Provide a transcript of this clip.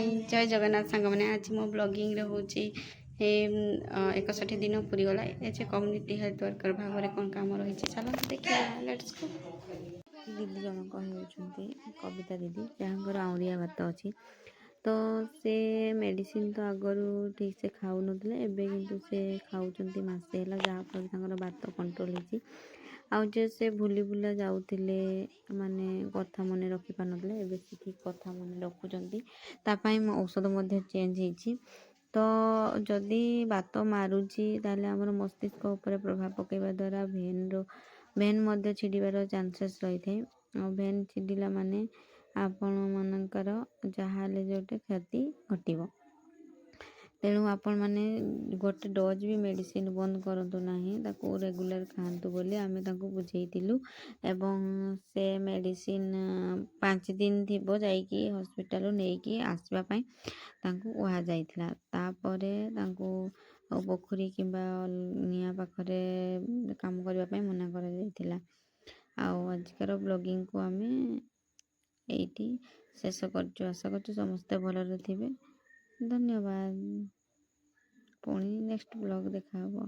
जय जगन्नाथ सांग मैंने आज मो ब्लॉगिंग रे होची 61 दिन पूरीगला as a community health worker भाव में कौन काम रही चलो देखिए लेट्स गो। दीदी जनक होती कविता दीदी जहाँकर आउरिया भात अच्छी तो से मेडिसिन तो आगरू ठीक से खाऊ नथिले एबे किंतु से खाउचंती मासे ହେଲା ଯାହାଫଳରେ ତାଙ୍କର ବାତ କଣ୍ଟ୍ରୋଲ ହେଇଛି। ଆଉ ଯେ ସେ ଭୁଲି ଭୁଲା ଯାଉଥିଲେ ମାନେ କଥା ମନେ ରଖି ପାରୁନଥିଲେ ଏବେ ସେ ଠିକ୍ କଥା ମନେ ରଖୁଛନ୍ତି। ତା ପାଇଁ ଔଷଧ ମଧ୍ୟ ଚେଞ୍ଜ ହେଇଛି। ତ ଯଦି ବାତ ମାରୁଛି ତାହେଲେ ଆମର ମସ୍ତିଷ୍କ ଉପରେ ପ୍ରଭାବ ପକାଇବା ଦ୍ୱାରା ଭେନ୍ ମଧ୍ୟ ଛିଡ଼ିବାର ଚାନ୍ସେସ୍ ରହିଥାଏ। ଆଉ ଭେନ୍ ଛିଡ଼ିଲା ମାନେ ଆପଣମାନଙ୍କର ଯାହା ହେଲେ ଗୋଟେ କ୍ଷତି ଘଟିବ। ତେଣୁ ଆପଣମାନେ ଗୋଟେ ଡୋଜ୍ ବି ମେଡ଼ିସିନ ବନ୍ଦ କରନ୍ତୁ ନାହିଁ, ତାକୁ ରେଗୁଲାର ଖାଆନ୍ତୁ ବୋଲି ଆମେ ତାଙ୍କୁ ବୁଝେଇଥିଲୁ। ଏବଂ ସେ ମେଡ଼ିସିନ 5 ଦିନ ଥିବ ଯାଇକି ହସ୍ପିଟାଲରୁ ନେଇକି ଆସିବା ପାଇଁ ତାଙ୍କୁ କୁହାଯାଇଥିଲା। ତାପରେ ତାଙ୍କୁ ପୋଖରୀ କିମ୍ବା ନିଆଁ ପାଖରେ କାମ କରିବା ପାଇଁ ମନା କରାଯାଇଥିଲା। ଆଉ ଆଜିକାର ବ୍ଲଗିଂକୁ ଆମେ ଏଇଠି ଶେଷ କରୁଛୁ। ଆଶା କରୁଛୁ ସମସ୍ତେ ଭଲରେ ଥିବେ। ଧନ୍ୟବାଦ। ପୁଣି ନେକ୍ସଟ ବ୍ଲଗ ଦେଖା ହବ।